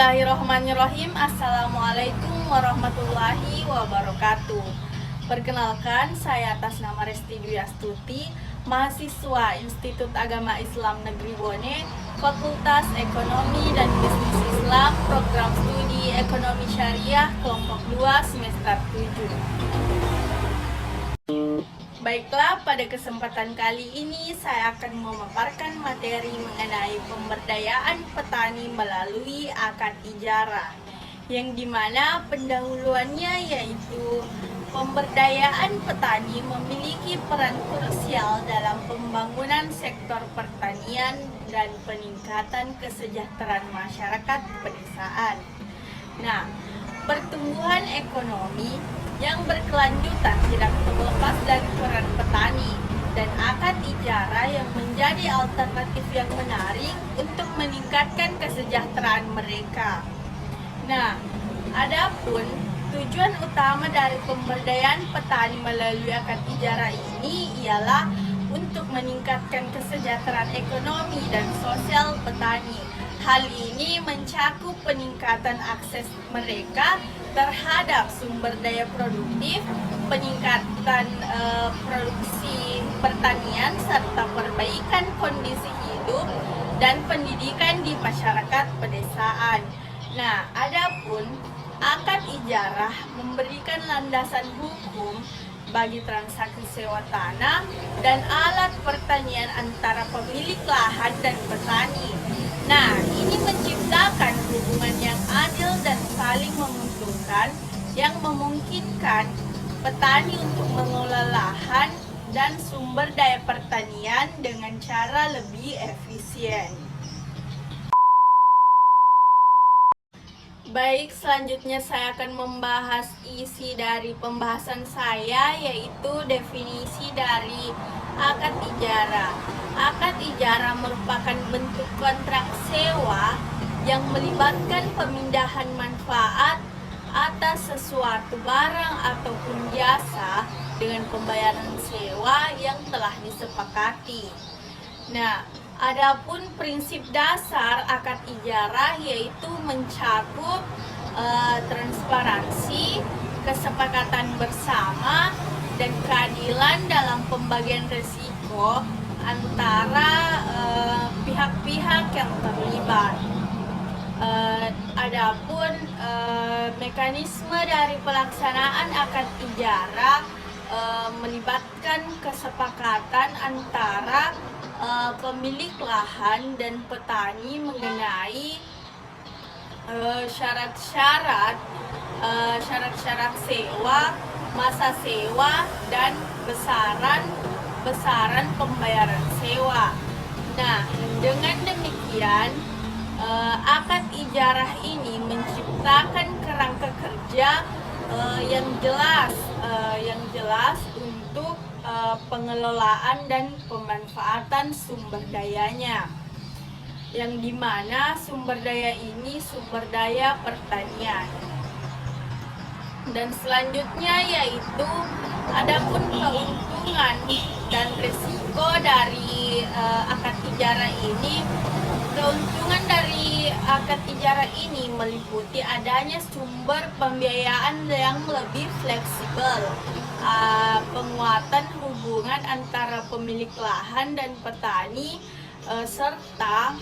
Bismillahirrahmanirrahim. Assalamualaikum warahmatullahi wabarakatuh. Perkenalkan, saya atas nama Resti Dwi Astuti, mahasiswa Institut Agama Islam Negeri Bone, Fakultas Ekonomi dan Bisnis Islam, Program Studi Ekonomi Syariah, Kelompok 2, Semester 7. Baiklah, pada kesempatan kali ini saya akan memaparkan materi mengenai pemberdayaan petani melalui akad ijarah, yang dimana pendahuluannya yaitu pemberdayaan petani memiliki peran krusial dalam pembangunan sektor pertanian dan peningkatan kesejahteraan masyarakat pedesaan. Nah, pertumbuhan ekonomi yang berkelanjutan tidak terlepas dari peran petani dan akad ijarah yang menjadi alternatif yang menarik untuk meningkatkan kesejahteraan mereka. Nah, adapun tujuan utama dari pemberdayaan petani melalui akad ijarah ini ialah untuk meningkatkan kesejahteraan ekonomi dan sosial petani. Hal ini mencakup peningkatan akses mereka terhadap sumber daya produktif, peningkatan produksi pertanian, serta perbaikan kondisi hidup dan pendidikan di masyarakat pedesaan. Nah, adapun akad ijarah memberikan landasan hukum bagi transaksi sewa tanah dan alat pertanian antara pemilik lahan dan petani. Nah, ini menciptakan hubungan yang adil dan saling menguntungkan yang memungkinkan petani untuk mengelola lahan dan sumber daya pertanian dengan cara lebih efisien. Baik, selanjutnya saya akan membahas isi dari pembahasan saya, yaitu definisi dari akad ijarah. Akad ijarah merupakan bentuk kontrak sewa yang melibatkan pemindahan manfaat atas sesuatu barang ataupun jasa dengan pembayaran sewa yang telah disepakati. Nah, adapun prinsip dasar akad ijarah yaitu mencakup transparansi, kesepakatan bersama, dan keadilan dalam pembagian risiko antara pihak-pihak yang terlibat. Adapun mekanisme dari pelaksanaan akad ijarah melibatkan kesepakatan antara pemilik lahan dan petani mengenai syarat-syarat sewa, masa sewa, dan besaran pembayaran sewa. Nah, dengan demikian akad ijarah ini menciptakan kerangka kerja yang jelas untuk pengelolaan dan pemanfaatan sumber dayanya, yang dimana sumber daya ini sumber daya pertanian. Dan selanjutnya yaitu adapun keuntungan dan risiko dari akad ijarah ini. Keuntungan dari akad ijarah ini meliputi adanya sumber pembiayaan yang lebih fleksibel, penguatan hubungan antara pemilik lahan dan petani, serta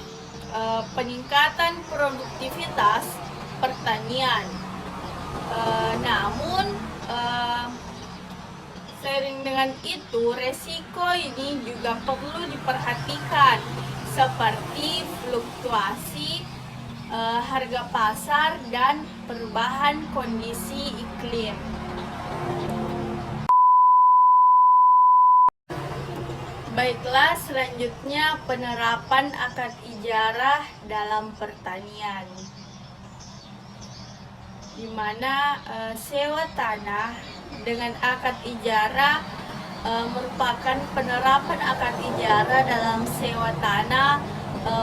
peningkatan produktivitas pertanian. Namun seiring dengan itu, resiko ini juga perlu diperhatikan, seperti fluktuasi harga pasar dan perubahan kondisi iklim. Baiklah, selanjutnya penerapan akad ijarah dalam pertanian, di mana sewa tanah dengan akad ijarah merupakan penerapan akad ijarah dalam sewa tanah,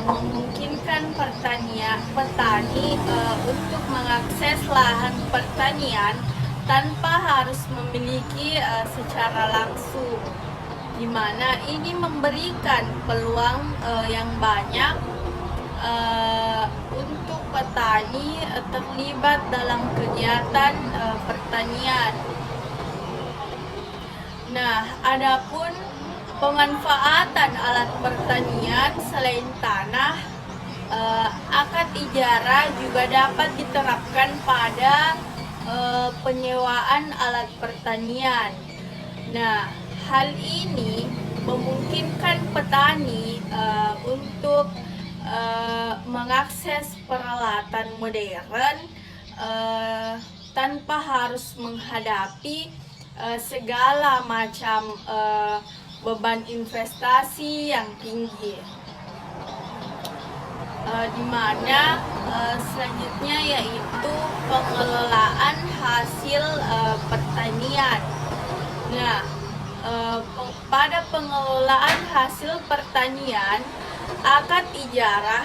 memungkinkan petani untuk mengakses lahan pertanian tanpa harus memiliki secara langsung, di mana ini memberikan peluang yang banyak untuk petani terlibat dalam kegiatan pertanian. Nah, adapun pemanfaatan alat pertanian selain tanah, akad ijarah juga dapat diterapkan pada penyewaan alat pertanian. Nah, hal ini memungkinkan petani untuk mengakses peralatan modern tanpa harus menghadapi segala macam beban investasi yang tinggi. Di mana selanjutnya yaitu pengelolaan hasil pertanian. Nah, pada pengelolaan hasil pertanian, akad ijarah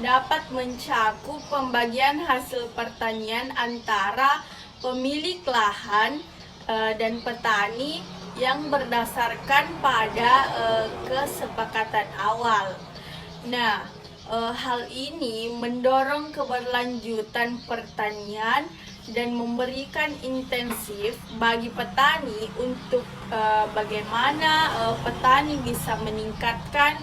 dapat mencakup pembagian hasil pertanian antara pemilik lahan dan petani yang berdasarkan pada kesepakatan awal. Nah, hal ini mendorong keberlanjutan pertanian dan memberikan intensif bagi petani untuk bagaimana petani bisa meningkatkan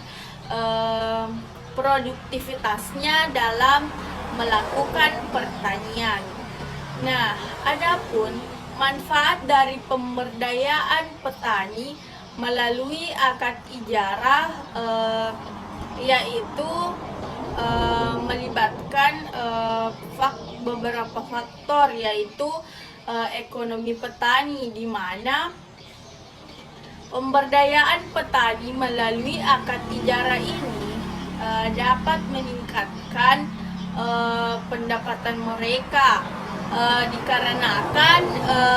produktivitasnya dalam melakukan pertanian. Nah, adapun manfaat dari pemberdayaan petani melalui akad ijarah yaitu melibatkan beberapa faktor, yaitu ekonomi petani, di mana pemberdayaan petani melalui akad ijarah ini dapat meningkatkan pendapatan mereka, dikarenakan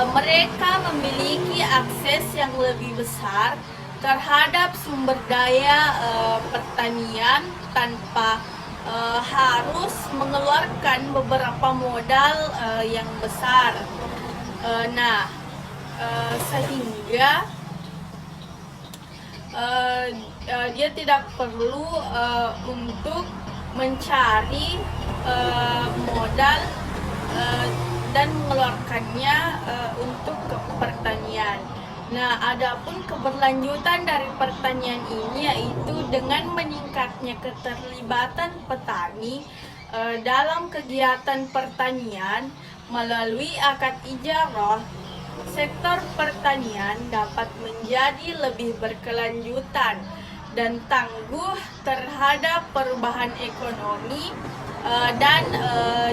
mereka memiliki akses yang lebih besar terhadap sumber daya pertanian tanpa harus mengeluarkan beberapa modal yang besar. Sehingga dia tidak perlu untuk mencari modal dan mengeluarkannya untuk pertanian. Nah, adapun keberlanjutan dari pertanian ini yaitu dengan meningkatnya keterlibatan petani dalam kegiatan pertanian melalui akad ijarah, sektor pertanian dapat menjadi lebih berkelanjutan dan tangguh terhadap perubahan ekonomi dan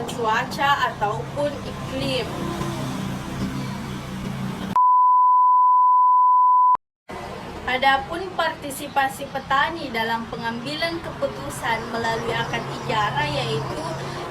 cuaca ataupun iklim. Adapun partisipasi petani dalam pengambilan keputusan melalui akad ijarah, yaitu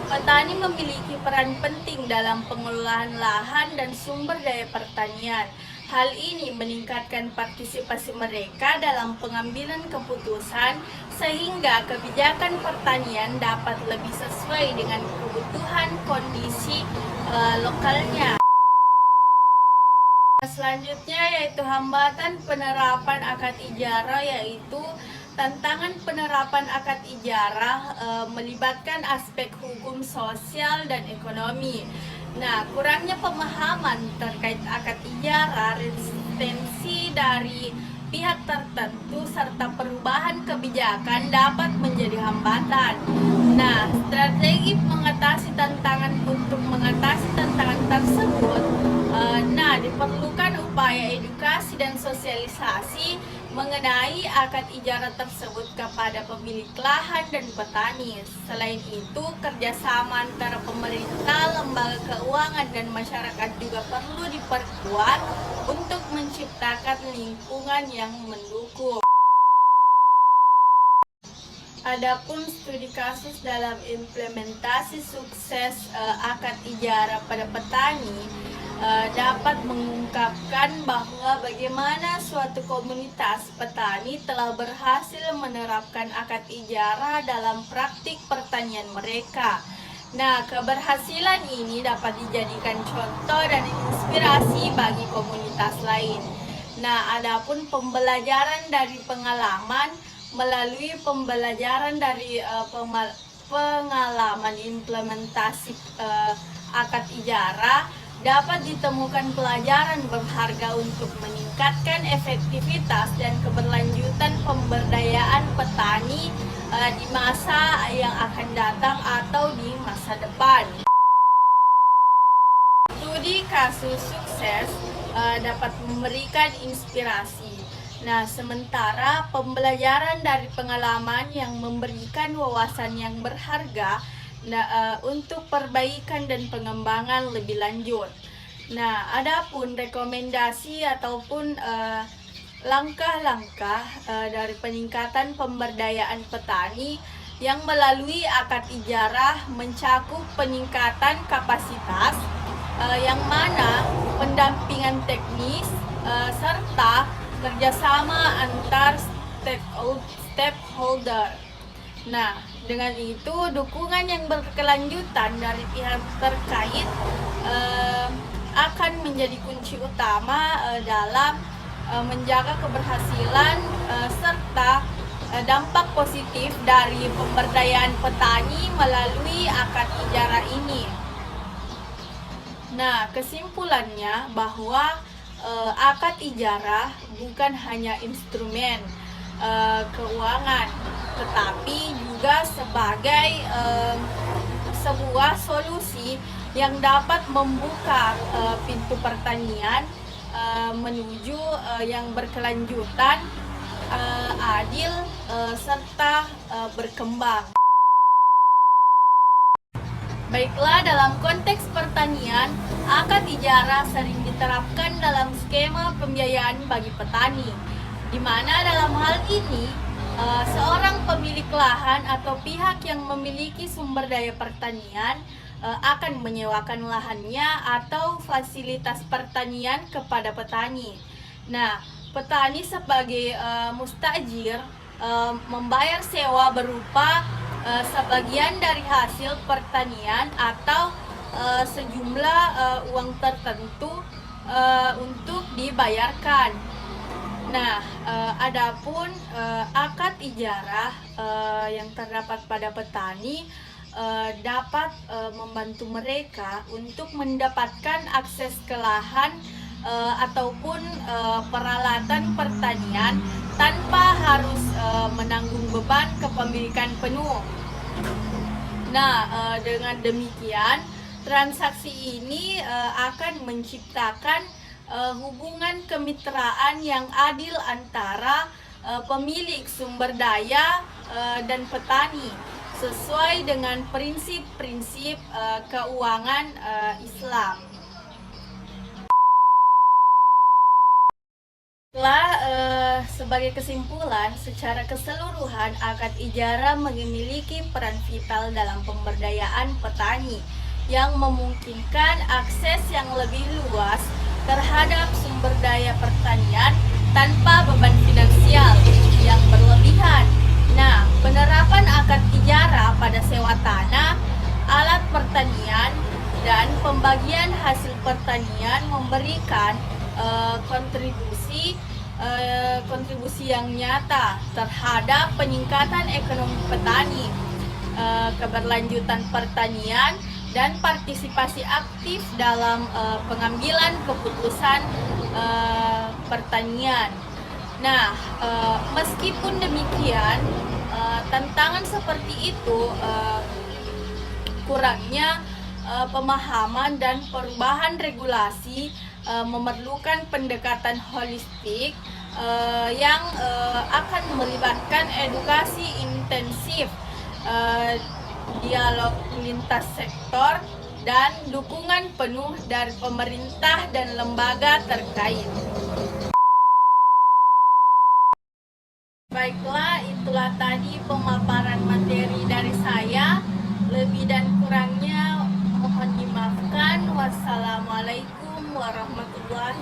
petani memiliki peran penting dalam pengelolaan lahan dan sumber daya pertanian. Hal ini meningkatkan partisipasi mereka dalam pengambilan keputusan sehingga kebijakan pertanian dapat lebih sesuai dengan kebutuhan kondisi lokalnya. Selanjutnya yaitu hambatan penerapan akad ijarah, yaitu tantangan penerapan akad ijarah melibatkan aspek hukum, sosial, dan ekonomi. Nah, kurangnya pemahaman terkait akad ijarah, resistensi dari pihak tertentu, serta perubahan kebijakan dapat menjadi hambatan. Nah, strategi mengatasi tantangan tersebut, diperlukan upaya edukasi dan sosialisasi mengenai akad ijarah tersebut kepada pemilik lahan dan petani. Selain itu, kerjasama antara pemerintah, lembaga keuangan, dan masyarakat juga perlu diperkuat untuk menciptakan lingkungan yang mendukung. Adapun studi kasus dalam implementasi sukses akad ijarah pada petani dapat mengungkapkan bahwa bagaimana suatu komunitas petani telah berhasil menerapkan akad ijarah dalam praktik pertanian mereka. Nah, keberhasilan ini dapat dijadikan contoh dan inspirasi bagi komunitas lain. Nah, adapun pembelajaran dari pengalaman melalui pembelajaran dari pengalaman implementasi akad ijarah, dapat ditemukan pelajaran berharga untuk meningkatkan efektivitas dan keberlanjutan pemberdayaan petani di masa yang akan datang atau di masa depan. Studi kasus sukses dapat memberikan inspirasi. Nah, sementara pembelajaran dari pengalaman yang memberikan wawasan yang berharga untuk perbaikan dan pengembangan lebih lanjut. Nah, adapun rekomendasi ataupun langkah-langkah dari peningkatan pemberdayaan petani yang melalui akad ijarah mencakup peningkatan kapasitas, yang mana pendampingan teknis serta kerjasama antar stakeholder. Nah, dengan itu dukungan yang berkelanjutan dari pihak terkait akan menjadi kunci utama dalam menjaga keberhasilan serta dampak positif dari pemberdayaan petani melalui akad ijarah ini. Nah, kesimpulannya bahwa akad ijarah bukan hanya instrumen keuangan, tetapi juga sebagai sebuah solusi yang dapat membuka pintu pertanian menuju yang berkelanjutan, adil, serta berkembang. Baiklah, dalam konteks pertanian, akad ijarah sering diterapkan dalam skema pembiayaan bagi petani, di mana dalam hal ini seorang pemilik lahan atau pihak yang memiliki sumber daya pertanian akan menyewakan lahannya atau fasilitas pertanian kepada petani. Nah, petani sebagai mustajir membayar sewa berupa sebagian dari hasil pertanian atau sejumlah uang tertentu untuk dibayarkan. Nah, adapun akad ijarah yang terdapat pada petani dapat membantu mereka untuk mendapatkan akses ke lahan ataupun peralatan pertanian tanpa harus menanggung beban kepemilikan penuh. Nah, dengan demikian transaksi ini akan menciptakan hubungan kemitraan yang adil antara pemilik sumber daya dan petani sesuai dengan prinsip-prinsip keuangan Islam. Sebagai kesimpulan, secara keseluruhan akad ijarah memiliki peran vital dalam pemberdayaan petani yang memungkinkan akses yang lebih luas terhadap sumber daya pertanian tanpa beban finansial yang berlebihan. Nah, penerapan akad ijarah pada sewa tanah, alat pertanian, dan pembagian hasil pertanian memberikan kontribusi yang nyata terhadap peningkatan ekonomi petani, keberlanjutan pertanian, dan partisipasi aktif dalam pengambilan keputusan pertanian. Nah, meskipun demikian, tantangan seperti itu kurangnya pemahaman dan perubahan regulasi memerlukan pendekatan holistik yang akan melibatkan edukasi intensif, dialog lintas sektor, dan dukungan penuh dari pemerintah dan lembaga terkait. Baiklah, itulah tadi pemaparan materi dari saya. Lebih dan kurangnya mohon dimaafkan. Wassalamualaikum warahmatullahi